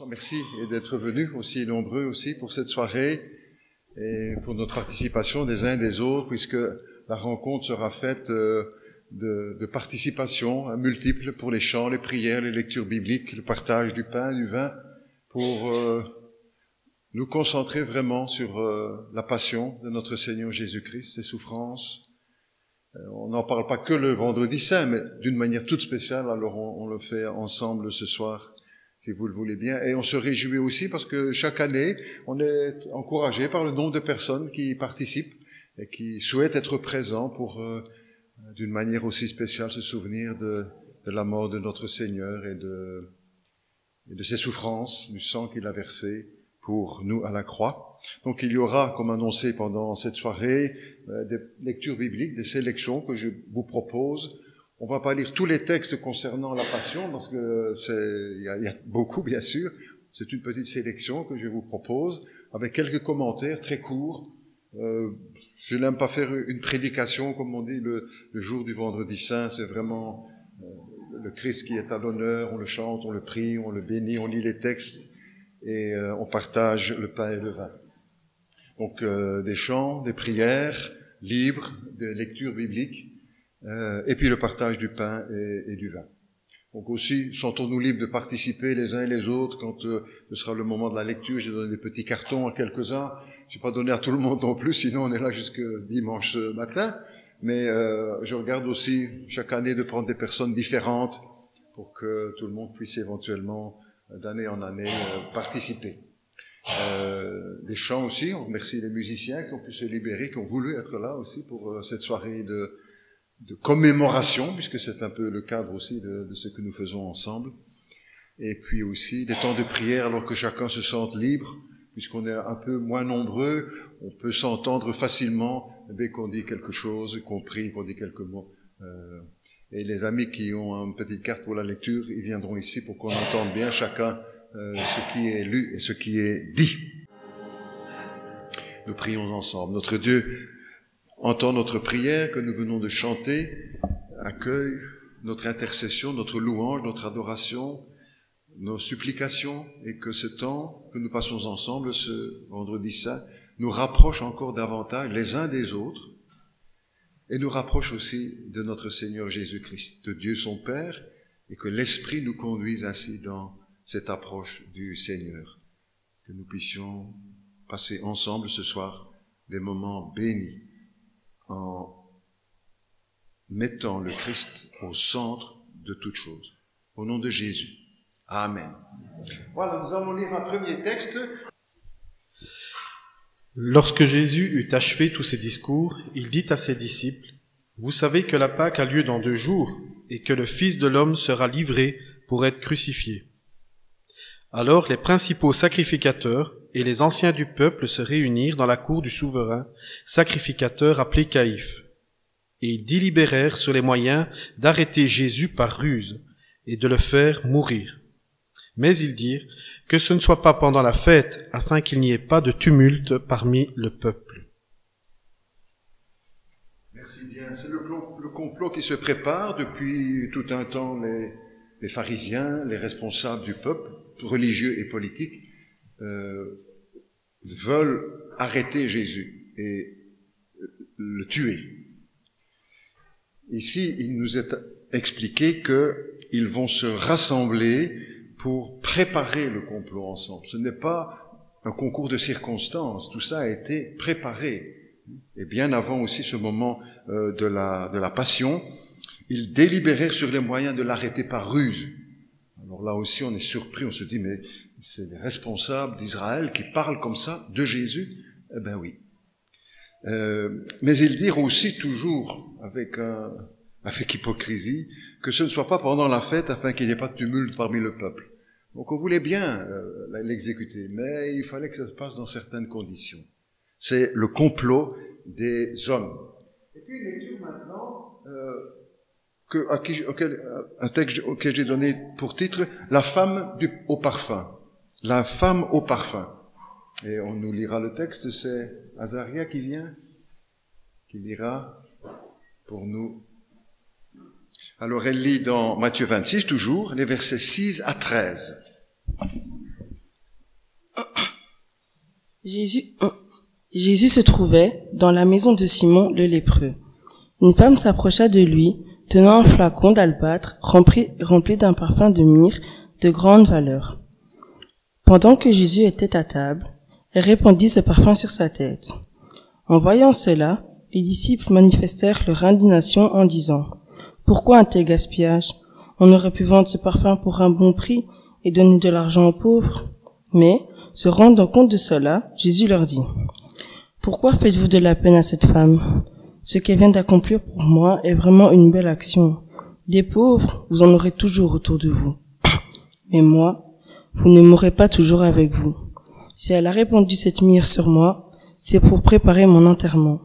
Merci d'être venus aussi nombreux aussi pour cette soirée et pour notre participation des uns et des autres, puisque la rencontre sera faite de participation multiples pour les chants, les prières, les lectures bibliques, le partage du pain, du vin, pour nous concentrer vraiment sur la passion de notre Seigneur Jésus-Christ, ses souffrances. On n'en parle pas que le vendredi saint, mais d'une manière toute spéciale, alors on le fait ensemble ce soir, si vous le voulez bien. Et on se réjouit aussi parce que chaque année, on est encouragé par le nombre de personnes qui participent et qui souhaitent être présents pour, d'une manière aussi spéciale, se souvenir de la mort de notre Seigneur et de ses souffrances, du sang qu'il a versé pour nous à la croix. Donc il y aura, comme annoncé pendant cette soirée, des lectures bibliques, des sélections que je vous propose. On va pas lire tous les textes concernant la Passion, parce que il y a beaucoup, bien sûr. C'est une petite sélection que je vous propose, avec quelques commentaires très courts. Je n'aime pas faire une prédication, comme on dit, le jour du vendredi saint. C'est vraiment le Christ qui est à l'honneur. On le chante, on le prie, on le bénit, on lit les textes et on partage le pain et le vin. Donc des chants, des prières libres, des lectures bibliques. Et puis le partage du pain et du vin. Donc aussi, sentons-nous libres de participer les uns et les autres quand ce sera le moment de la lecture. J'ai donné des petits cartons à quelques-uns. Je n'ai pas donné à tout le monde non plus, sinon on est là jusque dimanche matin. Mais je regarde aussi chaque année de prendre des personnes différentes pour que tout le monde puisse éventuellement, d'année en année, participer. Des chants aussi, on remercie les musiciens qui ont pu se libérer, qui ont voulu être là aussi pour cette soirée de commémoration, puisque c'est un peu le cadre aussi de ce que nous faisons ensemble. Et puis aussi des temps de prière, alors que chacun se sente libre, puisqu'on est un peu moins nombreux, on peut s'entendre facilement dès qu'on dit quelque chose, qu'on prie, qu'on dit quelques mots. Et les amis qui ont une petite carte pour la lecture, ils viendront ici pour qu'on entende bien chacun ce qui est lu et ce qui est dit. Nous prions ensemble. Notre Dieu entend notre prière que nous venons de chanter, accueille notre intercession, notre louange, notre adoration, nos supplications, et que ce temps que nous passons ensemble ce vendredi saint nous rapproche encore davantage les uns des autres et nous rapproche aussi de notre Seigneur Jésus-Christ, de Dieu son Père, et que l'Esprit nous conduise ainsi dans cette approche du Seigneur. Que nous puissions passer ensemble ce soir des moments bénis, en mettant le Christ au centre de toute chose. Au nom de Jésus. Amen. Voilà, nous allons lire un premier texte. Lorsque Jésus eut achevé tous ses discours, il dit à ses disciples, « Vous savez que la Pâque a lieu dans 2 jours, et que le Fils de l'homme sera livré pour être crucifié. » Alors les principaux sacrificateurs et les anciens du peuple se réunirent dans la cour du souverain sacrificateur appelé Caïphe. Et ils délibérèrent sur les moyens d'arrêter Jésus par ruse et de le faire mourir. Mais ils dirent que ce ne soit pas pendant la fête, afin qu'il n'y ait pas de tumulte parmi le peuple. Merci bien. C'est le complot qui se prépare depuis tout un temps. Les pharisiens, les responsables du peuple, religieux et politiques, veulent arrêter Jésus et le tuer. Ici, il nous est expliqué qu'ils vont se rassembler pour préparer le complot ensemble. Ce n'est pas un concours de circonstances, tout ça a été préparé. Et bien avant aussi ce moment de la Passion, ils délibérèrent sur les moyens de l'arrêter par ruse. Alors là aussi, on est surpris, on se dit, mais c'est les responsables d'Israël qui parlent comme ça de Jésus? Eh ben oui. Mais ils dirent aussi toujours, avec hypocrisie, que ce ne soit pas pendant la fête afin qu'il n'y ait pas de tumulte parmi le peuple. Donc on voulait bien l'exécuter, mais il fallait que ça se passe dans certaines conditions. C'est le complot des hommes. Et puis une lecture maintenant, un texte auquel j'ai donné pour titre « La femme au parfum ». La femme au parfum. Et on nous lira le texte, c'est Azaria qui vient, qui lira pour nous. Alors elle lit dans Matthieu 26, toujours, les versets 6 à 13. Jésus se trouvait dans la maison de Simon le lépreux. Une femme s'approcha de lui, tenant un flacon d'albâtre rempli d'un parfum de myrrhe de grande valeur. Pendant que Jésus était à table, elle répandit ce parfum sur sa tête. En voyant cela, les disciples manifestèrent leur indignation en disant: « Pourquoi un tel gaspillage? On aurait pu vendre ce parfum pour un bon prix et donner de l'argent aux pauvres. » Mais, se rendant compte de cela, Jésus leur dit: « Pourquoi faites-vous de la peine à cette femme? Ce qu'elle vient d'accomplir pour moi est vraiment une belle action. Des pauvres, vous en aurez toujours autour de vous. Mais moi, vous ne m'aurez pas toujours avec vous. Si elle a répandu cette myrrhe sur moi, c'est pour préparer mon enterrement.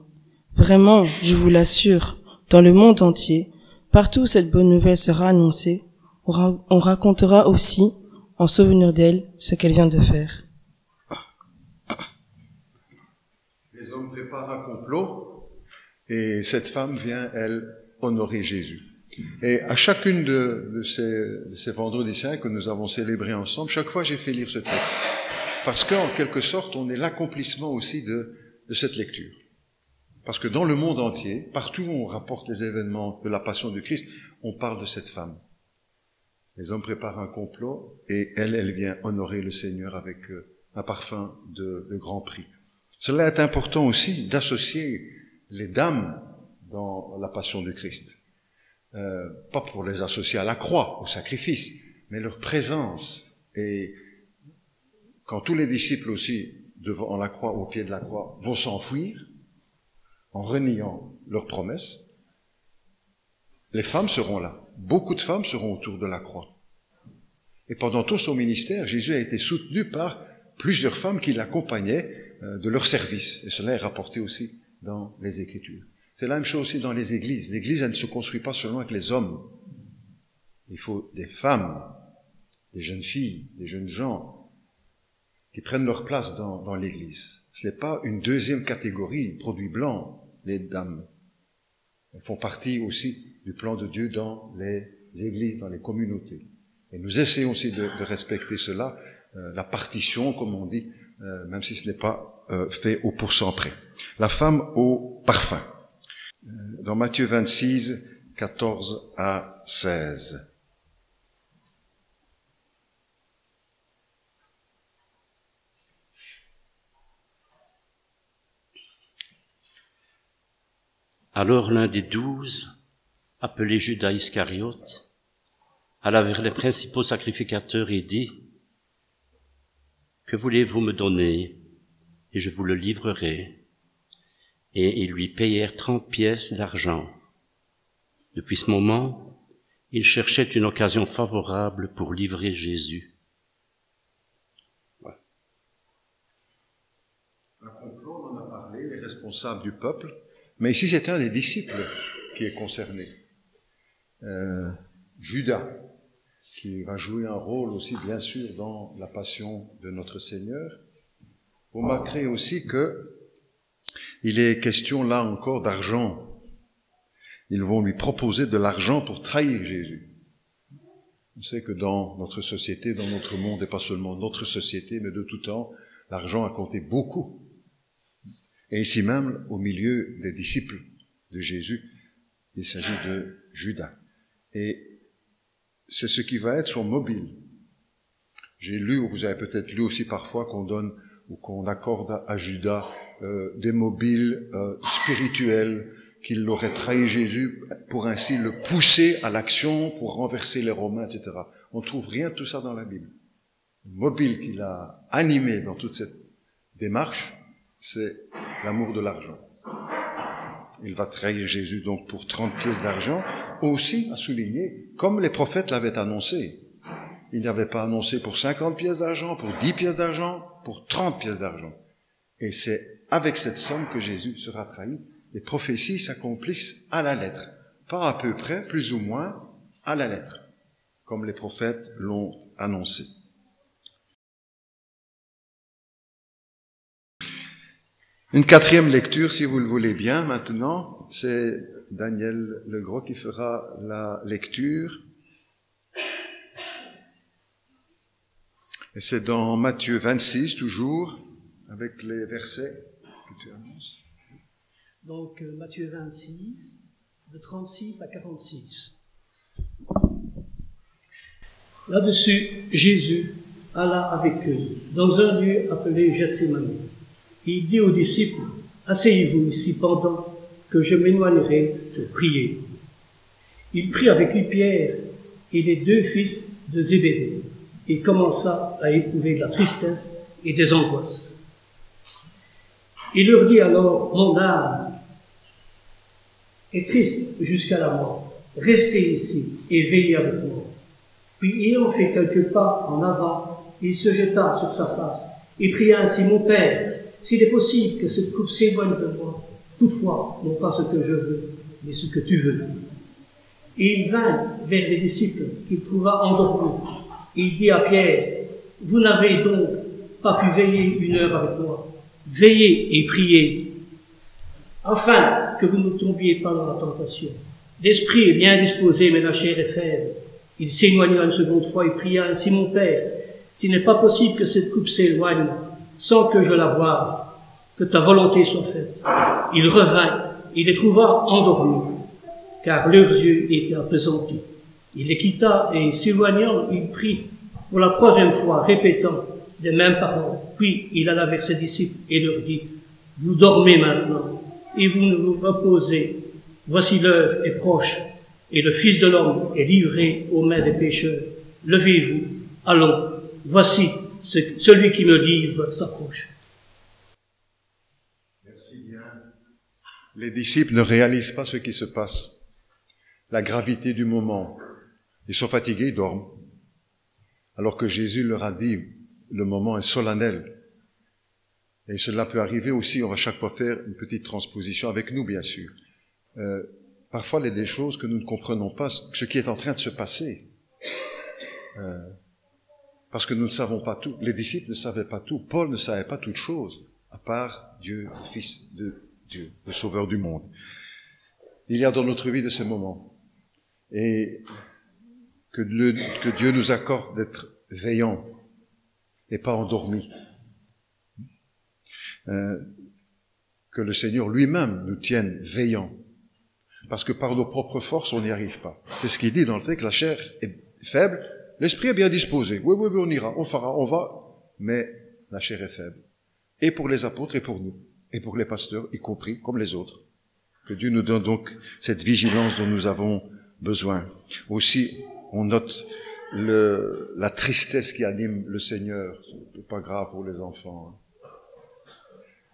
Vraiment, je vous l'assure, dans le monde entier, partout où cette bonne nouvelle sera annoncée, on racontera aussi, en souvenir d'elle, ce qu'elle vient de faire. » Les hommes préparent un complot et cette femme vient, elle, honorer Jésus. Et à chacune de ces vendredis saints que nous avons célébrés ensemble, chaque fois j'ai fait lire ce texte. Parce qu'en quelque sorte, on est l'accomplissement aussi de cette lecture. Parce que dans le monde entier, partout où on rapporte les événements de la passion du Christ, on parle de cette femme. Les hommes préparent un complot et elle vient honorer le Seigneur avec un parfum de grand prix. Cela est important aussi d'associer les dames dans la passion du Christ. Pas pour les associer à la croix, au sacrifice, mais leur présence. Et quand tous les disciples aussi, devant la croix, au pied de la croix, vont s'enfuir, en reniant leurs promesses, les femmes seront là. Beaucoup de femmes seront autour de la croix. Et pendant tout son ministère, Jésus a été soutenu par plusieurs femmes qui l'accompagnaient de leur service. Et cela est rapporté aussi dans les Écritures. C'est la même chose aussi dans les églises. L'église, elle ne se construit pas seulement avec les hommes. Il faut des femmes, des jeunes filles, des jeunes gens qui prennent leur place dans l'église. Ce n'est pas une deuxième catégorie, produit blanc, les dames. Elles font partie aussi du plan de Dieu dans les églises, dans les communautés. Et nous essayons aussi de respecter cela, la partition, comme on dit, même si ce n'est pas fait au pourcent près. La femme au parfum. Dans Matthieu 26, 14 à 16. Alors l'un des 12, appelé Judas Iscariote, alla vers les principaux sacrificateurs et dit: « Que voulez-vous me donner, et je vous le livrerai. » Et ils lui payèrent 30 pièces d'argent. Depuis ce moment, il cherchait une occasion favorable pour livrer Jésus. Ouais. Un complot, on en a parlé, les responsables du peuple, mais ici c'est un des disciples qui est concerné. Judas, qui va jouer un rôle aussi bien sûr dans la passion de notre Seigneur. Vous remarquerez aussi que il est question là encore d'argent. Ils vont lui proposer de l'argent pour trahir Jésus. On sait que dans notre société, dans notre monde, et pas seulement notre société, mais de tout temps, l'argent a compté beaucoup. Et ici même, au milieu des disciples de Jésus, il s'agit de Judas. Et c'est ce qui va être son mobile. J'ai lu, ou vous avez peut-être lu aussi parfois, qu'on donne ou qu'on accorde à Judas des mobiles spirituels, qu'il aurait trahi Jésus pour ainsi le pousser à l'action, pour renverser les Romains, etc. On ne trouve rien de tout ça dans la Bible. Le mobile qu'il a animé dans toute cette démarche, c'est l'amour de l'argent. Il va trahir Jésus donc pour 30 pièces d'argent, aussi à souligner, comme les prophètes l'avaient annoncé. Il n'avait pas annoncé pour 50 pièces d'argent, pour 10 pièces d'argent, pour 30 pièces d'argent. Et c'est avec cette somme que Jésus sera trahi. Les prophéties s'accomplissent à la lettre. Pas à peu près, plus ou moins, à la lettre. Comme les prophètes l'ont annoncé. Une quatrième lecture, si vous le voulez bien, maintenant, c'est Daniel Legros qui fera la lecture. Et c'est dans Matthieu 26, toujours, avec les versets que tu annonces. Donc, Matthieu 26, de 36 à 46. Là-dessus, Jésus alla avec eux, dans un lieu appelé Gethsémani. Il dit aux disciples, « Asseyez-vous ici pendant que je m'éloignerai pour prier. » Il prit avec lui Pierre et les deux fils de Zébédée, et commença à éprouver de la tristesse et des angoisses. Il leur dit alors, « Mon âme est triste jusqu'à la mort. Restez ici et veillez avec moi. » Puis, ayant fait quelques pas en avant, il se jeta sur sa face et pria ainsi, « Mon Père, s'il est possible que cette coupe s'éloigne de moi, toutefois, non pas ce que je veux, mais ce que tu veux. » Et il vint vers les disciples qu'il trouva endormis. Il dit à Pierre, « Vous n'avez donc pas pu veiller une heure avec moi. Veillez et priez, afin que vous ne tombiez pas dans la tentation. L'esprit est bien disposé, mais la chair est faible. » Il s'éloigna une seconde fois et pria ainsi, « Mon Père, s'il n'est pas possible que cette coupe s'éloigne sans que je la boive, que ta volonté soit faite. » Il revint, il les trouva endormis, car leurs yeux étaient appesantis. Il les quitta et, s'éloignant, il prie pour la troisième fois, répétant les mêmes paroles. Puis il alla vers ses disciples et leur dit, « Vous dormez maintenant et vous ne vous reposez. Voici l'heure est proche et le Fils de l'homme est livré aux mains des pécheurs. Levez-vous, allons, voici celui qui me livre s'approche. » Merci bien. Les disciples ne réalisent pas ce qui se passe, la gravité du moment. Ils sont fatigués, ils dorment. Alors que Jésus leur a dit, le moment est solennel. Et cela peut arriver aussi, on va chaque fois faire une petite transposition avec nous, bien sûr. Parfois, il y a des choses que nous ne comprenons pas, ce qui est en train de se passer. Parce que nous ne savons pas tout. Les disciples ne savaient pas tout. Paul ne savait pas toutes choses, à part Dieu, le Fils de Dieu, le Sauveur du monde. Il y a dans notre vie de ces moments. Et que Dieu nous accorde d'être veillants et pas endormis. Que le Seigneur lui-même nous tienne veillants. Parce que par nos propres forces, on n'y arrive pas. C'est ce qu'il dit dans le texte, la chair est faible, l'esprit est bien disposé. Oui, on ira, on fera, on va, mais la chair est faible. Et pour les apôtres et pour nous, et pour les pasteurs, y compris, comme les autres. Que Dieu nous donne donc cette vigilance dont nous avons besoin. Aussi, on note la tristesse qui anime le Seigneur. C'est pas grave pour les enfants.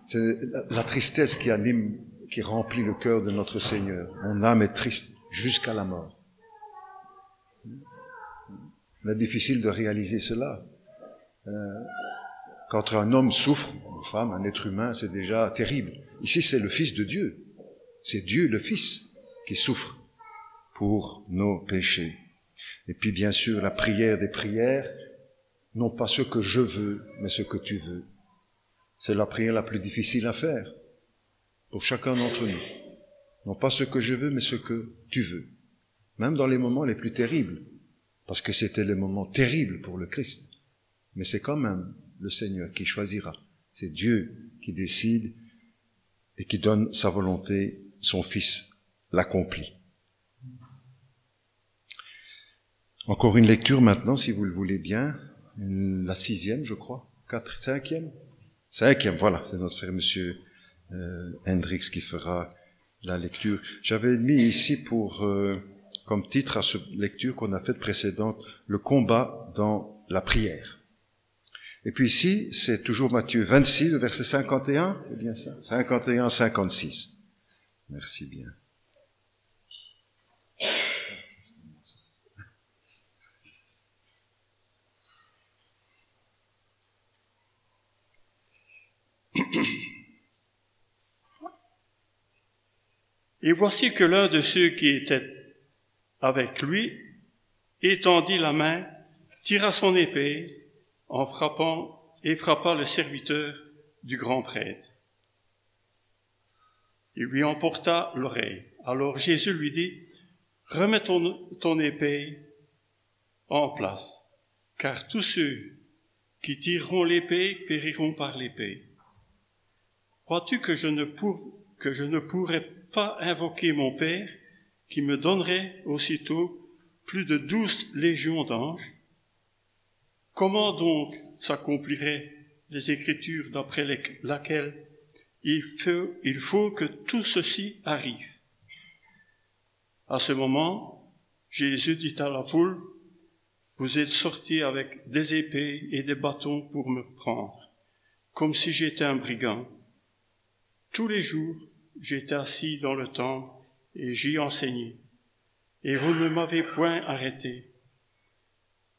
C'est la tristesse qui anime, qui remplit le cœur de notre Seigneur. Mon âme est triste jusqu'à la mort. C'est difficile de réaliser cela. Quand un homme souffre, une femme, un être humain, c'est déjà terrible. Ici, c'est le Fils de Dieu. C'est Dieu, le Fils, qui souffre pour nos péchés. Et puis, bien sûr, la prière des prières, non pas ce que je veux, mais ce que tu veux. C'est la prière la plus difficile à faire pour chacun d'entre nous. Non pas ce que je veux, mais ce que tu veux. Même dans les moments les plus terribles, parce que c'était les moments terribles pour le Christ. Mais c'est quand même le Seigneur qui choisira. C'est Dieu qui décide et qui donne sa volonté, son Fils l'accomplit. Encore une lecture maintenant, si vous le voulez bien. La 6e, je crois. 5e, voilà. C'est notre frère monsieur Hendricks qui fera la lecture. J'avais mis ici comme titre à cette lecture qu'on a faite précédente, le combat dans la prière. Et puis ici, c'est toujours Matthieu 26, le verset 51, c'est bien ça? 51, 56. Merci bien. Et voici que l'un de ceux qui étaient avec lui étendit la main, tira son épée en frappant et frappa le serviteur du grand prêtre Il lui emporta l'oreille. Alors Jésus lui dit, « Remets ton épée en place, car tous ceux qui tireront l'épée périront par l'épée. Crois-tu que je ne pourrais pas invoquer mon Père, qui me donnerait aussitôt plus de 12 légions d'anges? Comment donc s'accompliraient les Écritures d'après laquelle il faut que tout ceci arrive? » À ce moment, Jésus dit à la foule, « Vous êtes sortis avec des épées et des bâtons pour me prendre, comme si j'étais un brigand. Tous les jours, j'étais assis dans le temple et j'y enseignais, et vous ne m'avez point arrêté.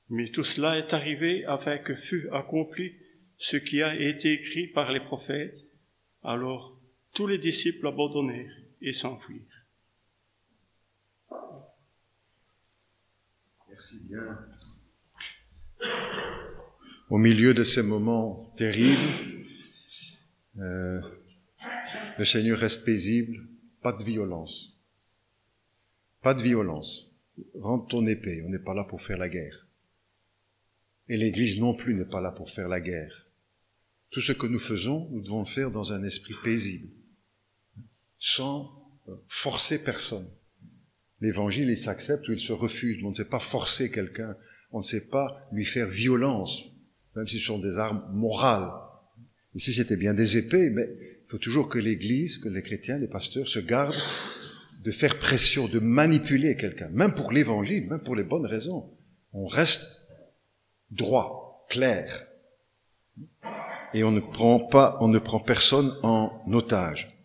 Mais tout cela est arrivé afin que fût accompli ce qui a été écrit par les prophètes. » Alors tous les disciples abandonnèrent et s'enfuirent. Merci bien. Au milieu de ces moments terribles, le Seigneur reste paisible, pas de violence. Pas de violence. Rentre ton épée, on n'est pas là pour faire la guerre. Et l'Église non plus n'est pas là pour faire la guerre. Tout ce que nous faisons, nous devons le faire dans un esprit paisible, sans forcer personne. L'Évangile, il s'accepte ou il se refuse. On ne sait pas forcer quelqu'un, on ne sait pas lui faire violence, même si ce sont des armes morales. Ici, c'était bien des épées, mais il faut toujours que l'Église, que les chrétiens, les pasteurs se gardent de faire pression, de manipuler quelqu'un, même pour l'Évangile, même pour les bonnes raisons. On reste droit, clair. Et on ne prend personne en otage.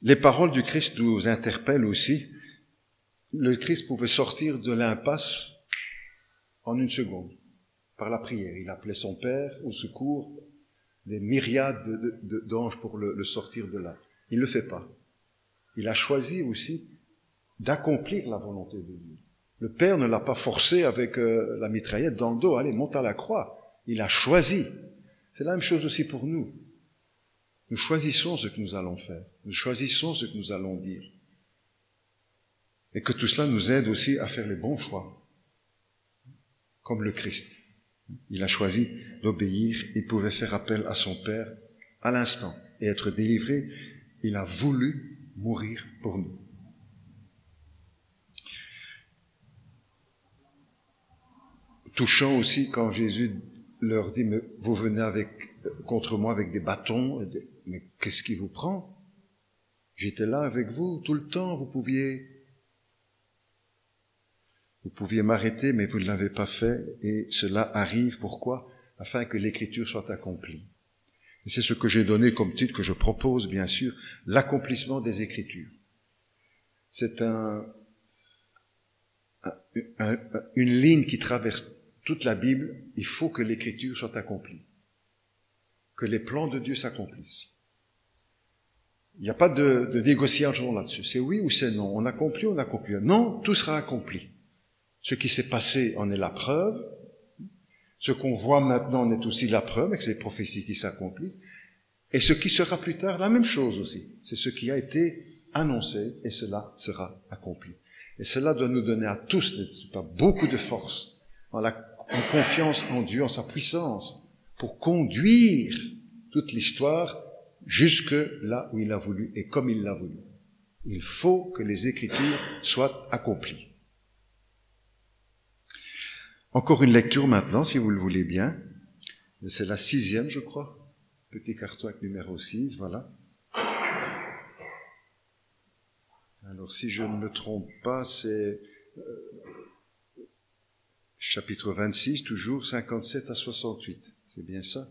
Les paroles du Christ nous interpellent aussi. Le Christ pouvait sortir de l'impasse en une seconde, par la prière. Il appelait son Père au secours, des myriades d'anges pour le sortir de là. Il ne le fait pas. Il a choisi aussi d'accomplir la volonté de Dieu. Le Père ne l'a pas forcé avec la mitraillette dans le dos. Allez, monte à la croix. Il a choisi. C'est la même chose aussi pour nous. Nous choisissons ce que nous allons faire. Nous choisissons ce que nous allons dire. Et que tout cela nous aide aussi à faire les bons choix. Comme le Christ. Il a choisi d'obéir. Il pouvait faire appel à son Père à l'instant et être délivré. Il a voulu mourir pour nous. Touchant aussi quand Jésus leur dit, mais vous venez contre moi avec des bâtons, mais qu'est-ce qui vous prend? J'étais là avec vous tout le temps, vous pouviez m'arrêter, mais vous ne l'avez pas fait, et cela arrive, pourquoi? Afin que l'Écriture soit accomplie. Et c'est ce que j'ai donné comme titre, que je propose, bien sûr, l'accomplissement des Écritures. C'est une ligne qui traverse toute la Bible. Il faut que l'Écriture soit accomplie, que les plans de Dieu s'accomplissent. Il n'y a pas de négociation là-dessus. C'est oui ou c'est non. On accomplit ou on accomplit. Non, tout sera accompli. Ce qui s'est passé en est la preuve. Ce qu'on voit maintenant en est aussi la preuve, avec ces prophéties qui s'accomplissent. Et ce qui sera plus tard, la même chose aussi. C'est ce qui a été annoncé et cela sera accompli. Et cela doit nous donner à tous, n'est-ce pas, beaucoup de force, en confiance en Dieu, en sa puissance, pour conduire toute l'histoire jusque là où il a voulu et comme il l'a voulu. Il faut que les Écritures soient accomplies. Encore une lecture maintenant, si vous le voulez bien. C'est la 6e, je crois. Petit carton avec numéro 6, voilà. Alors, si je ne me trompe pas, c'est chapitre 26, toujours 57 à 68. C'est bien ça.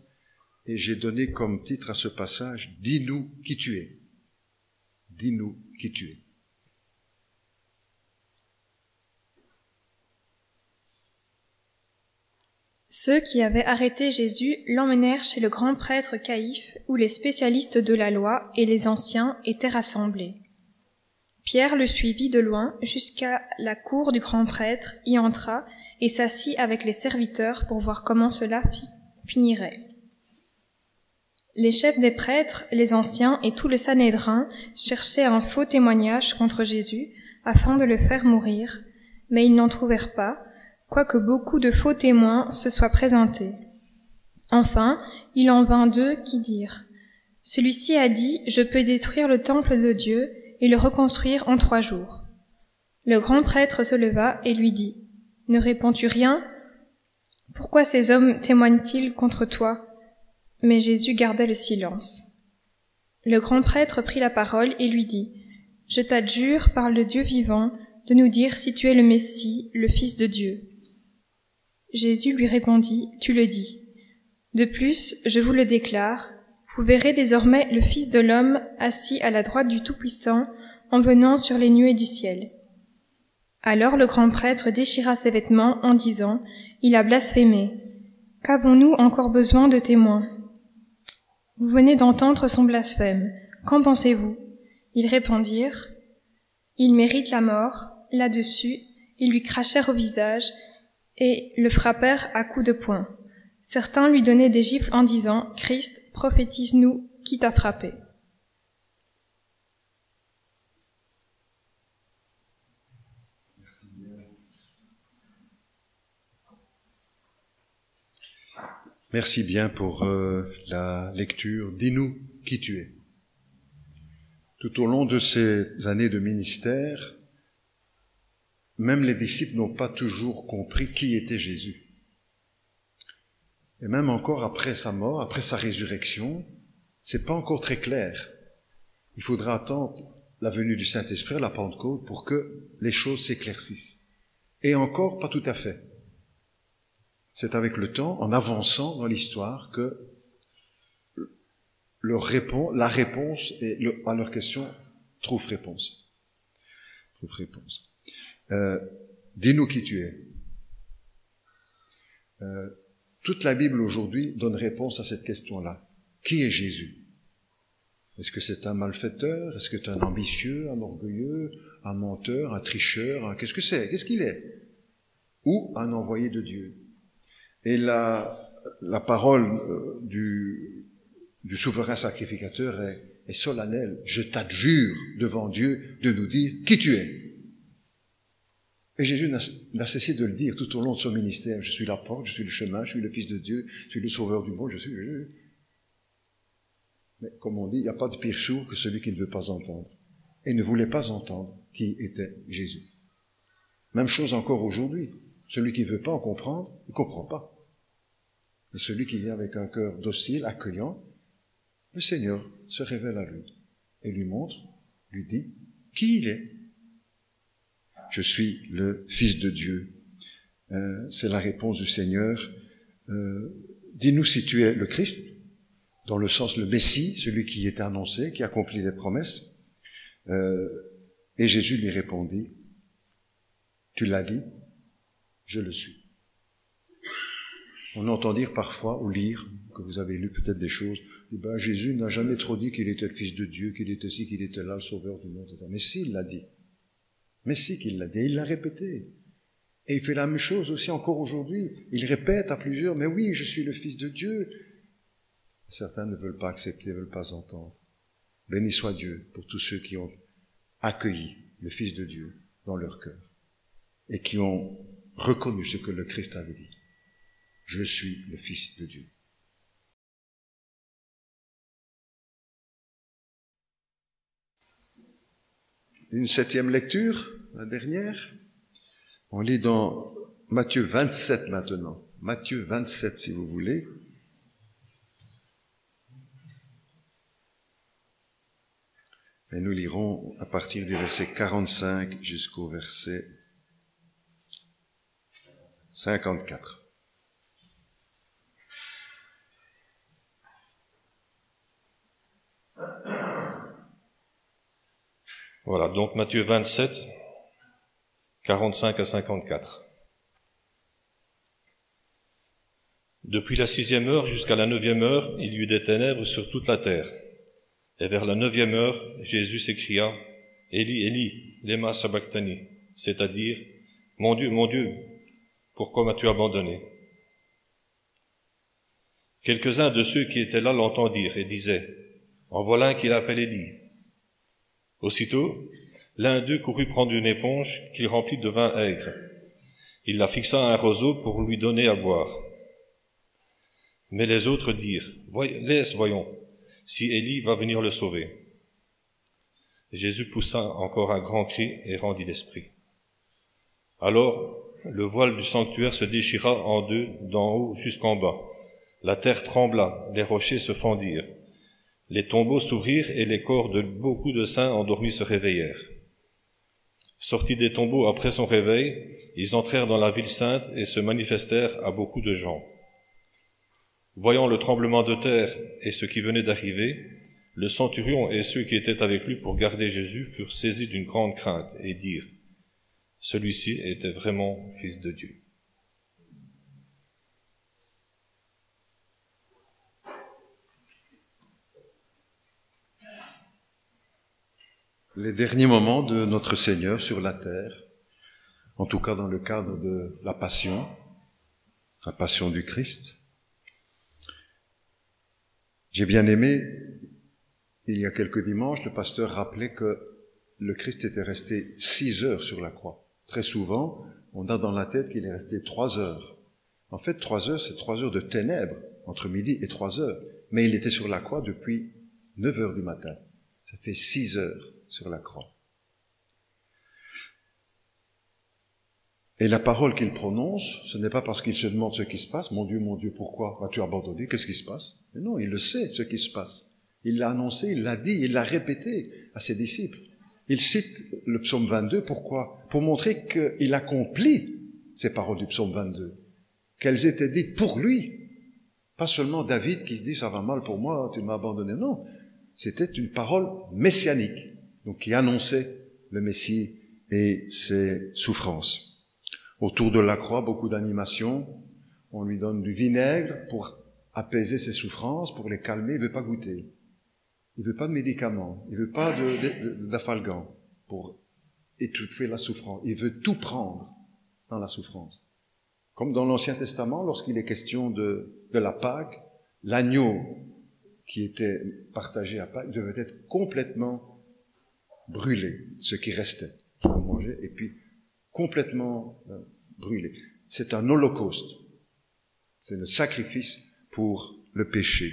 Et j'ai donné comme titre à ce passage, « Dis-nous qui tu es. Dis-nous qui tu es. » Ceux qui avaient arrêté Jésus l'emmenèrent chez le grand prêtre Caïphe, où les spécialistes de la loi et les anciens étaient rassemblés. Pierre le suivit de loin jusqu'à la cour du grand prêtre, y entra et s'assit avec les serviteurs pour voir comment cela finirait. Les chefs des prêtres, les anciens et tout le Sanhédrin cherchaient un faux témoignage contre Jésus afin de le faire mourir, mais ils n'en trouvèrent pas, quoique beaucoup de faux témoins se soient présentés. Enfin, il en vint 2 qui dirent « Celui-ci a dit, je peux détruire le temple de Dieu et le reconstruire en 3 jours. » Le grand prêtre se leva et lui dit « Ne réponds-tu rien ? Pourquoi ces hommes témoignent-ils contre toi ?» Mais Jésus gardait le silence. Le grand prêtre prit la parole et lui dit « Je t'adjure par le Dieu vivant de nous dire si tu es le Messie, le Fils de Dieu. » Jésus lui répondit « Tu le dis. De plus, je vous le déclare, vous verrez désormais le Fils de l'homme assis à la droite du Tout-Puissant en venant sur les nuées du ciel. » Alors le grand prêtre déchira ses vêtements en disant « Il a blasphémé. Qu'avons-nous encore besoin de témoins ? Vous venez d'entendre son blasphème. Qu'en pensez-vous » Ils répondirent « Il mérite la mort. » Là-dessus, ils lui crachèrent au visage et le frappèrent à coups de poing. Certains lui donnaient des gifles en disant « Christ, prophétise-nous, qui t'a frappé ?» Merci bien pour la lecture. Dis-nous qui tu es. Tout au long de ces années de ministère, même les disciples n'ont pas toujours compris qui était Jésus. Et même encore après sa mort, après sa résurrection, c'est pas encore très clair. Il faudra attendre la venue du Saint-Esprit à la Pentecôte pour que les choses s'éclaircissent. Et encore, pas tout à fait. C'est avec le temps, en avançant dans l'histoire, que la réponse à leurs questions trouve réponse. Dis-nous qui tu es. Toute la Bible aujourd'hui donne réponse à cette question-là. Qui est Jésus? Est-ce que c'est un malfaiteur? Est-ce que c'est un ambitieux, un orgueilleux, un menteur, un tricheur? Qu'est-ce que c'est? Qu'est-ce qu'il est? Ou un envoyé de Dieu? Et la parole du souverain sacrificateur est solennelle. Je t'adjure devant Dieu de nous dire qui tu es. Et Jésus n'a cessé de le dire tout au long de son ministère. Je suis la porte, je suis le chemin, je suis le Fils de Dieu, je suis le Sauveur du monde, je suis... Mais comme on dit, il n'y a pas de pire sourd que celui qui ne veut pas entendre. Et ne voulait pas entendre qui était Jésus. Même chose encore aujourd'hui. Celui qui ne veut pas en comprendre, il ne comprend pas. Et celui qui vient avec un cœur docile, accueillant, le Seigneur se révèle à lui et lui montre, lui dit qui il est. Je suis le Fils de Dieu. C'est la réponse du Seigneur. Dis-nous si tu es le Christ, dans le sens le Messie, celui qui est annoncé, qui accomplit les promesses. Et Jésus lui répondit, tu l'as dit, je le suis. On entend dire parfois, ou lire, que vous avez lu peut-être des choses, Jésus n'a jamais trop dit qu'il était le Fils de Dieu, qu'il était ci, qu'il était là, le Sauveur du monde. Mais si, il l'a dit. Mais si qu'il l'a dit, il l'a répété. Et il fait la même chose aussi encore aujourd'hui. Il répète à plusieurs, mais oui, je suis le Fils de Dieu. Certains ne veulent pas accepter, ne veulent pas entendre. Béni soit Dieu pour tous ceux qui ont accueilli le Fils de Dieu dans leur cœur et qui ont reconnu ce que le Christ avait dit. Je suis le Fils de Dieu. Une 7e lecture, la dernière. On lit dans Matthieu 27 maintenant. Matthieu 27 si vous voulez. Et nous lirons à partir du verset 45 jusqu'au verset 54. Voilà, donc Matthieu 27, 45 à 54. Depuis la 6e heure jusqu'à la 9e heure, il y eut des ténèbres sur toute la terre. Et vers la 9e heure, Jésus s'écria, « Eli, Eli, lema sabachthani » c'est-à-dire, « Mon Dieu, pourquoi m'as-tu abandonné » Quelques-uns de ceux qui étaient là l'entendirent et disaient, « En voilà un qui l'appelle Élie. » Aussitôt, l'un d'eux courut prendre une éponge qu'il remplit de vin aigre. Il la fixa à un roseau pour lui donner à boire. Mais les autres dirent, « Laisse, voyons, si Élie va venir le sauver. » Jésus poussa encore un grand cri et rendit l'esprit. Alors, le voile du sanctuaire se déchira en deux, d'en haut jusqu'en bas. La terre trembla, les rochers se fendirent. Les tombeaux s'ouvrirent et les corps de beaucoup de saints endormis se réveillèrent. Sortis des tombeaux après son réveil, ils entrèrent dans la ville sainte et se manifestèrent à beaucoup de gens. Voyant le tremblement de terre et ce qui venait d'arriver, le centurion et ceux qui étaient avec lui pour garder Jésus furent saisis d'une grande crainte et dirent, « Celui-ci était vraiment fils de Dieu. » Les derniers moments de notre Seigneur sur la terre, en tout cas dans le cadre de la passion du Christ. J'ai bien aimé, il y a quelques dimanches, le pasteur rappelait que le Christ était resté 6 heures sur la croix. Très souvent, on a dans la tête qu'il est resté 3 heures. En fait, 3 heures, c'est 3 heures de ténèbres, entre midi et 3 heures. Mais il était sur la croix depuis 9 heures du matin. Ça fait 6 heures sur la croix. Et la parole qu'il prononce, ce n'est pas parce qu'il se demande ce qui se passe. Mon Dieu, pourquoi m'as-tu abandonné? Qu'est-ce qui se passe? Mais non, il le sait, ce qui se passe. Il l'a annoncé, il l'a dit, il l'a répété à ses disciples. Il cite le psaume 22, pourquoi? Pour montrer qu'il accomplit ces paroles du psaume 22, qu'elles étaient dites pour lui. Pas seulement David qui se dit, ça va mal pour moi, tu m'as abandonné. Non, c'était une parole messianique, donc qui annonçait le Messie et ses souffrances. Autour de la croix, beaucoup d'animation. On lui donne du vinaigre pour apaiser ses souffrances, pour les calmer. Il veut pas goûter. Il veut pas de médicaments. Il veut pas d'afalgan pour étouffer la souffrance. Il veut tout prendre dans la souffrance. Comme dans l'Ancien Testament, lorsqu'il est question de la Pâque, l'agneau qui était partagé à Pâques devait être complètement brûlé, ce qui restait, tout le monde mangeait, et puis complètement brûlé. C'est un holocauste. C'est le sacrifice pour le péché.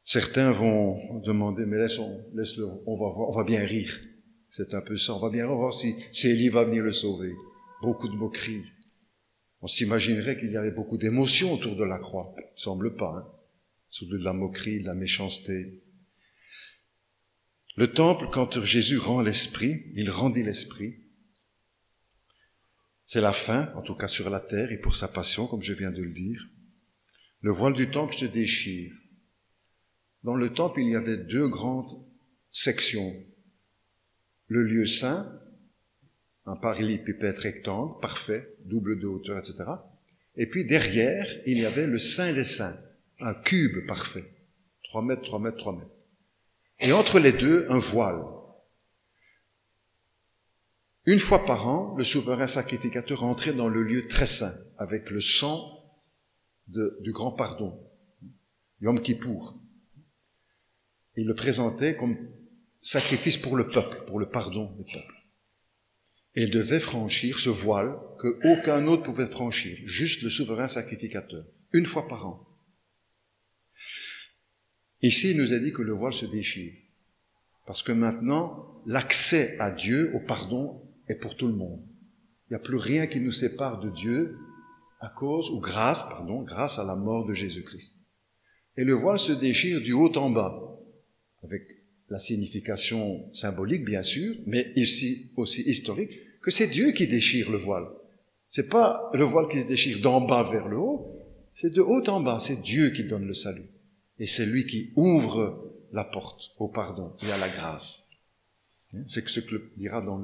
Certains vont demander, mais laisse-le, on va voir, on va bien rire. C'est un peu ça. On va bien voir si Élie va venir le sauver. Beaucoup de moqueries. On s'imaginerait qu'il y avait beaucoup d'émotions autour de la croix. Il ne semble pas, hein. Surtout de la moquerie, de la méchanceté. Le temple, quand Jésus rend l'esprit, il rendit l'esprit. C'est la fin, en tout cas sur la terre, et pour sa passion, comme je viens de le dire. Le voile du temple se déchire. Dans le temple, il y avait 2 grandes sections. Le lieu saint, un parallélépipède rectangle, parfait, double de hauteur, etc. Et puis derrière, il y avait le Saint des Saints, un cube parfait, 3 mètres, 3 mètres, 3 mètres. Et entre les deux, un voile. Une fois par an, le souverain sacrificateur entrait dans le lieu très saint, avec le sang du grand pardon, Yom Kippour. Il le présentait comme sacrifice pour le peuple, pour le pardon des peuples. Et il devait franchir ce voile que aucun autre pouvait franchir, juste le souverain sacrificateur, une fois par an. Ici, il nous a dit que le voile se déchire, parce que maintenant, l'accès à Dieu, au pardon, est pour tout le monde. Il n'y a plus rien qui nous sépare de Dieu à cause, ou grâce à la mort de Jésus-Christ. Et le voile se déchire du haut en bas, avec la signification symbolique, bien sûr, mais ici aussi historique, que c'est Dieu qui déchire le voile. C'est pas le voile qui se déchire d'en bas vers le haut, c'est de haut en bas, c'est Dieu qui donne le salut. Et c'est lui qui ouvre la porte au pardon et à la grâce. C'est ce que dira dans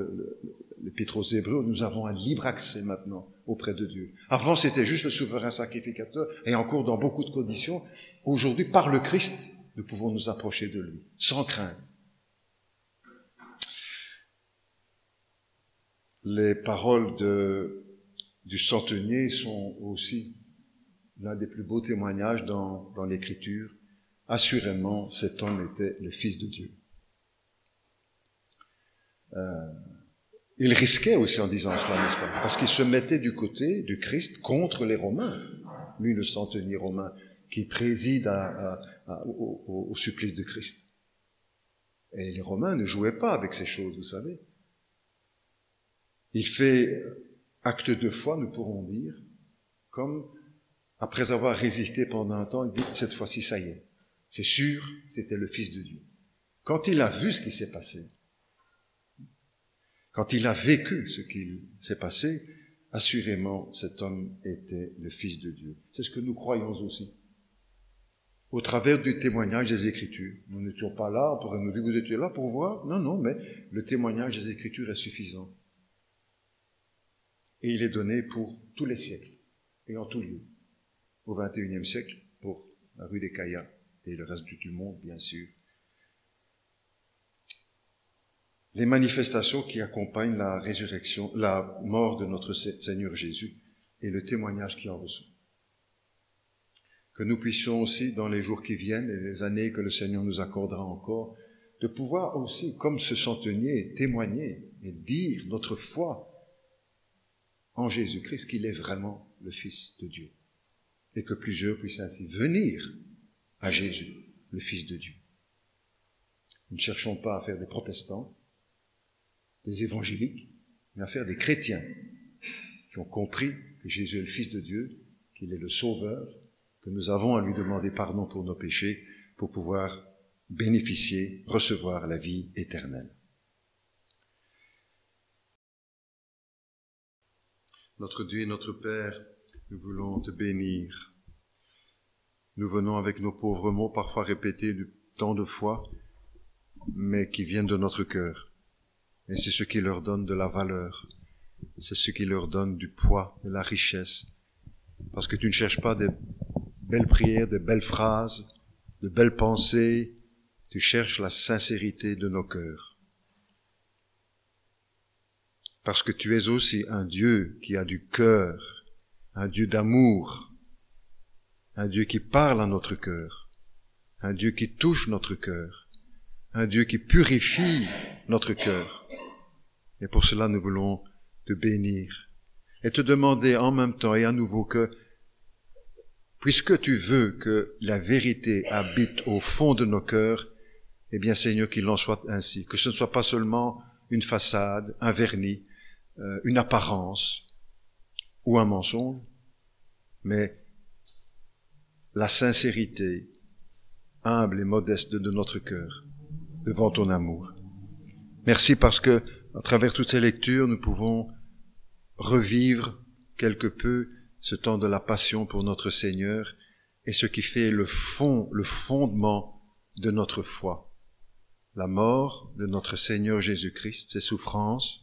l'Épître aux Hébreux, nous avons un libre accès maintenant auprès de Dieu. Avant, c'était juste le souverain sacrificateur, et encore dans beaucoup de conditions. Aujourd'hui, par le Christ, nous pouvons nous approcher de lui, sans crainte. Les paroles du centenier sont aussi l'un des plus beaux témoignages dans l'Écriture. Assurément, cet homme était le Fils de Dieu. Il risquait aussi en disant cela, n'est-ce pas? Parce qu'il se mettait du côté du Christ contre les Romains. Lui, le centenier romain, qui préside au supplice de Christ. Et les Romains ne jouaient pas avec ces choses, vous savez. Il fait acte de foi, nous pourrons dire, comme après avoir résisté pendant un temps, il dit, cette fois-ci, ça y est. C'est sûr, c'était le Fils de Dieu. Quand il a vu ce qui s'est passé, quand il a vécu ce qui s'est passé, assurément, cet homme était le Fils de Dieu. C'est ce que nous croyons aussi. Au travers du témoignage des Écritures. Nous n'étions pas là, on pourrait nous dire, vous étiez là pour voir? Non, non, mais le témoignage des Écritures est suffisant. Et il est donné pour tous les siècles, et en tout lieu. Au XXIe siècle, pour la rue des Caillas, et le reste du monde, bien sûr. Les manifestations qui accompagnent la résurrection, la mort de notre Seigneur Jésus, et le témoignage qui en ressort. Que nous puissions aussi, dans les jours qui viennent, et les années que le Seigneur nous accordera encore, de pouvoir aussi, comme ce centenier, témoigner et dire notre foi en Jésus-Christ, qu'il est vraiment le Fils de Dieu. Et que plusieurs puissent ainsi venir à Jésus, le Fils de Dieu. Nous ne cherchons pas à faire des protestants, des évangéliques, mais à faire des chrétiens qui ont compris que Jésus est le Fils de Dieu, qu'il est le Sauveur, que nous avons à lui demander pardon pour nos péchés, pour pouvoir bénéficier, recevoir la vie éternelle. Notre Dieu et notre Père, nous voulons te bénir. Nous venons avec nos pauvres mots, parfois répétés tant de fois, mais qui viennent de notre cœur. Et c'est ce qui leur donne de la valeur. C'est ce qui leur donne du poids, de la richesse. Parce que tu ne cherches pas des belles prières, des belles phrases, de belles pensées. Tu cherches la sincérité de nos cœurs. Parce que tu es aussi un Dieu qui a du cœur, un Dieu d'amour, un Dieu qui parle à notre cœur, un Dieu qui touche notre cœur, un Dieu qui purifie notre cœur. Et pour cela, nous voulons te bénir et te demander en même temps et à nouveau que, puisque tu veux que la vérité habite au fond de nos cœurs, eh bien, Seigneur, qu'il en soit ainsi, que ce ne soit pas seulement une façade, un vernis, une apparence ou un mensonge, mais la sincérité humble et modeste de notre cœur devant ton amour. Merci parce que, à travers toutes ces lectures, nous pouvons revivre quelque peu ce temps de la passion pour notre Seigneur et ce qui fait le fondement de notre foi. La mort de notre Seigneur Jésus-Christ, ses souffrances,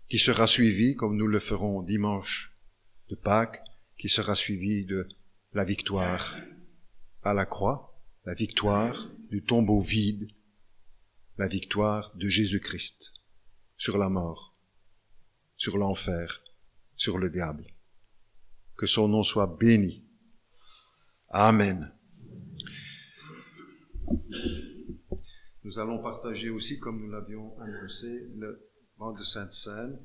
qui sera suivie, comme nous le ferons dimanche de Pâques, qui sera suivie de la victoire à la croix, la victoire du tombeau vide, la victoire de Jésus-Christ sur la mort, sur l'enfer, sur le diable. Que son nom soit béni. Amen. Nous allons partager aussi, comme nous l'avions annoncé, le banc de Sainte-Seine.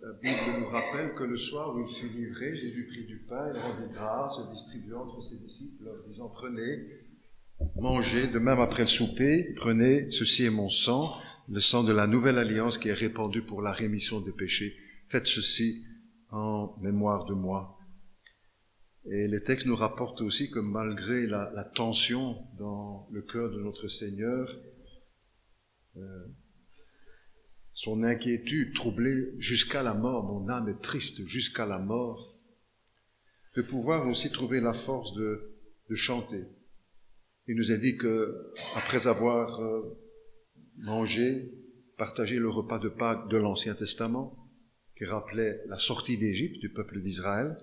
La Bible nous rappelle que le soir où il fut livré, Jésus prit du pain, il rendit grâce, se distribua entre ses disciples, leur disant, prenez, mangez, de même après le souper, prenez, ceci est mon sang, le sang de la nouvelle alliance qui est répandu pour la rémission des péchés. Faites ceci en mémoire de moi. Et les textes nous rapportent aussi que malgré la tension dans le cœur de notre Seigneur, son inquiétude troublée jusqu'à la mort, mon âme est triste jusqu'à la mort, de pouvoir aussi trouver la force de chanter. Il nous a dit que après avoir mangé, partagé le repas de Pâques de l'Ancien Testament, qui rappelait la sortie d'Égypte du peuple d'Israël,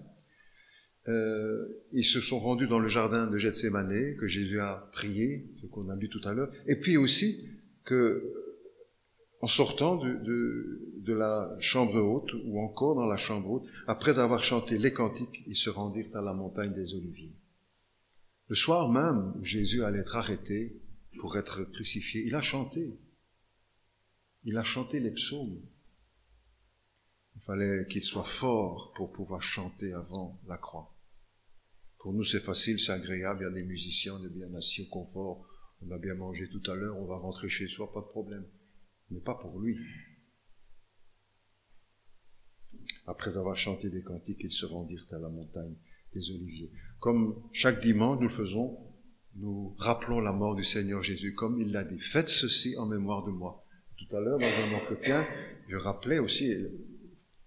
ils se sont rendus dans le jardin de Gethsémanée, que Jésus a prié, ce qu'on a lu tout à l'heure, et puis aussi que en sortant de la chambre haute, ou encore dans la chambre haute, après avoir chanté les cantiques, ils se rendirent à la montagne des Oliviers. Le soir même où Jésus allait être arrêté pour être crucifié, il a chanté. Il a chanté les psaumes. Il fallait qu'il soit fort pour pouvoir chanter avant la croix. Pour nous, c'est facile, c'est agréable, il y a des musiciens, on est bien assis au confort, on a bien mangé tout à l'heure, on va rentrer chez soi, pas de problème. Mais pas pour lui. Après avoir chanté des cantiques, ils se rendirent à la montagne des Oliviers. Comme chaque dimanche nous le faisons, nous rappelons la mort du Seigneur Jésus, comme il l'a dit. Faites ceci en mémoire de moi. Tout à l'heure, dans un entretien, je rappelais aussi, le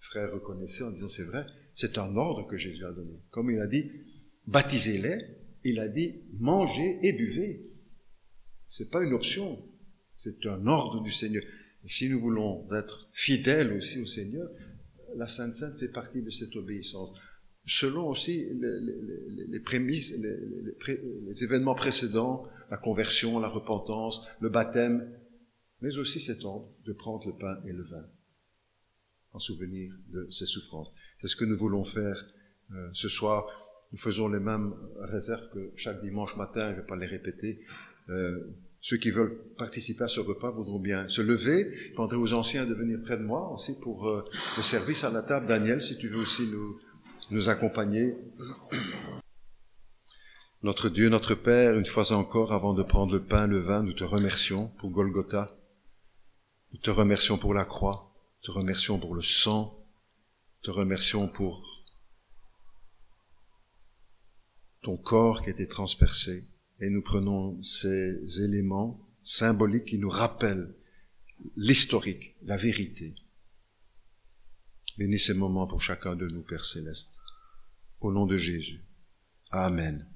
frère reconnaissait en disant, c'est vrai, c'est un ordre que Jésus a donné. Comme il a dit, baptisez-les, il a dit, mangez et buvez. C'est pas une option, c'est un ordre du Seigneur. Et si nous voulons être fidèles aussi au Seigneur, la Sainte Seine fait partie de cette obéissance. Selon aussi les prémices, les événements précédents, la conversion, la repentance, le baptême, mais aussi cet ordre de prendre le pain et le vin en souvenir de ses souffrances. C'est ce que nous voulons faire ce soir. Nous faisons les mêmes réserves que chaque dimanche matin, je ne vais pas les répéter. Ceux qui veulent participer à ce repas voudront bien se lever. Je demanderai aux anciens de venir près de moi aussi pour le service à la table. Daniel, si tu veux aussi nous accompagner. Notre Dieu, notre Père, une fois encore, avant de prendre le pain, le vin, nous te remercions pour Golgotha. Nous te remercions pour la croix. Nous te remercions pour le sang. Nous te remercions pour ton corps qui a été transpercé. Et nous prenons ces éléments symboliques qui nous rappellent l'historique, la vérité. Bénis ces moments pour chacun de nous, Père Céleste. Au nom de Jésus. Amen.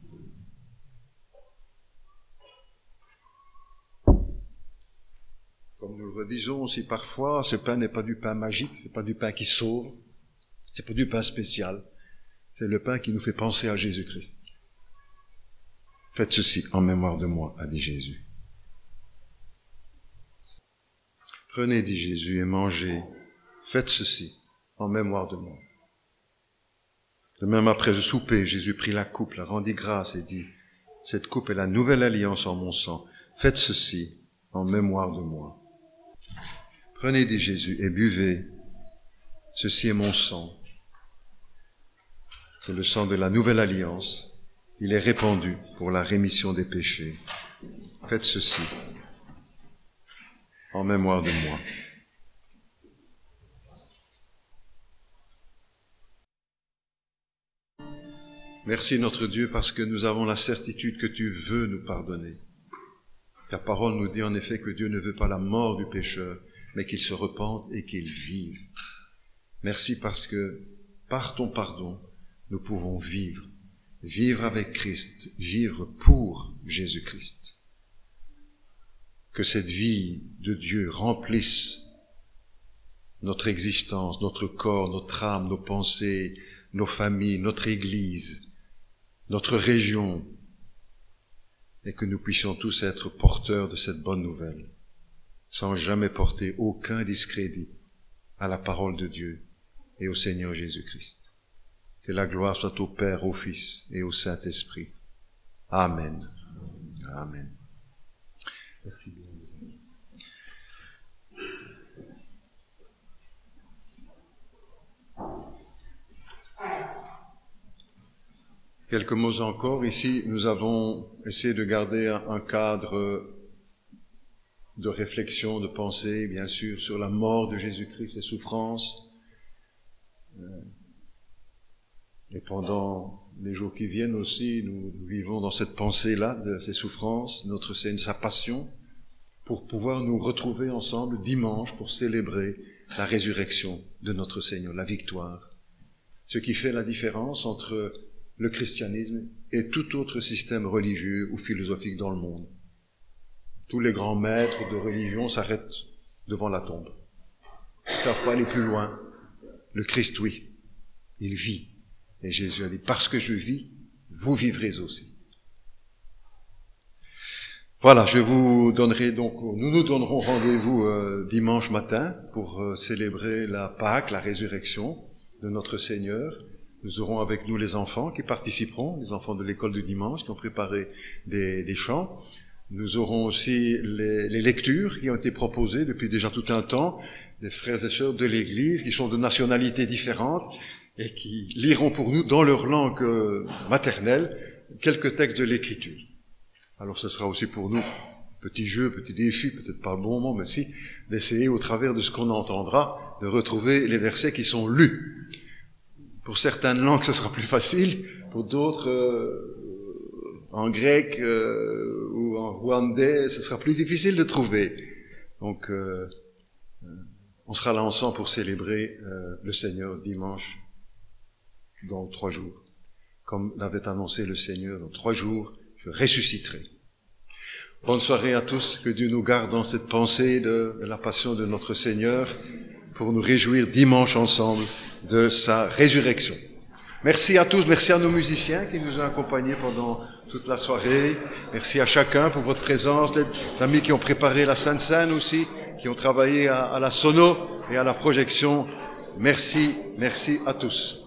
Comme nous le redisons aussi parfois, ce pain n'est pas du pain magique, c'est pas du pain qui sauve, c'est pas du pain spécial. C'est le pain qui nous fait penser à Jésus-Christ. Faites ceci en mémoire de moi, a dit Jésus. Prenez, dit Jésus, et mangez. Faites ceci en mémoire de moi. De même après le souper, Jésus prit la coupe, la rendit grâce et dit, cette coupe est la nouvelle alliance en mon sang. Faites ceci en mémoire de moi. Prenez, dit Jésus, et buvez. Ceci est mon sang. C'est le sang de la nouvelle alliance. Il est répandu pour la rémission des péchés. Faites ceci en mémoire de moi. Merci notre Dieu parce que nous avons la certitude que tu veux nous pardonner. Ta parole nous dit en effet que Dieu ne veut pas la mort du pécheur, mais qu'il se repente et qu'il vive. Merci parce que par ton pardon, nous pouvons vivre. Vivre avec Christ, vivre pour Jésus-Christ. Que cette vie de Dieu remplisse notre existence, notre corps, notre âme, nos pensées, nos familles, notre Église, notre région, et que nous puissions tous être porteurs de cette bonne nouvelle, sans jamais porter aucun discrédit à la parole de Dieu et au Seigneur Jésus-Christ. Que la gloire soit au Père, au Fils et au Saint-Esprit. Amen. Amen. Merci bien, les amis. Quelques mots encore. Ici, nous avons essayé de garder un cadre de réflexion, de pensée, bien sûr, sur la mort de Jésus-Christ, ses souffrances. Et pendant les jours qui viennent aussi, nous vivons dans cette pensée-là de ses souffrances, notre scène, sa passion, pour pouvoir nous retrouver ensemble dimanche pour célébrer la résurrection de notre Seigneur, la victoire. Ce qui fait la différence entre le christianisme et tout autre système religieux ou philosophique dans le monde. Tous les grands maîtres de religion s'arrêtent devant la tombe. Ils ne savent pas aller plus loin. Le Christ, oui, il vit. Et Jésus a dit, parce que je vis, vous vivrez aussi. Voilà, nous nous donnerons rendez-vous dimanche matin pour célébrer la Pâque, la résurrection de notre Seigneur. Nous aurons avec nous les enfants qui participeront, les enfants de l'école du dimanche qui ont préparé des chants. Nous aurons aussi les lectures qui ont été proposées depuis déjà tout un temps, des frères et sœurs de l'Église qui sont de nationalités différentes et qui liront pour nous dans leur langue maternelle quelques textes de l'Écriture. Alors ce sera aussi pour nous petit jeu, petit défi, peut-être pas le bon mot, mais si, d'essayer au travers de ce qu'on entendra, de retrouver les versets qui sont lus. Pour certaines langues, ce sera plus facile, pour d'autres, en grec ou en rwandais, ce sera plus difficile de trouver. Donc, on sera là ensemble pour célébrer le Seigneur dimanche dans 3 jours. Comme l'avait annoncé le Seigneur, dans 3 jours, je ressusciterai. Bonne soirée à tous, que Dieu nous garde dans cette pensée de la passion de notre Seigneur pour nous réjouir dimanche ensemble de sa résurrection. Merci à tous, merci à nos musiciens qui nous ont accompagnés pendant toute la soirée. Merci à chacun pour votre présence, les amis qui ont préparé la Sainte Seine aussi, qui ont travaillé à la sono et à la projection. Merci à tous.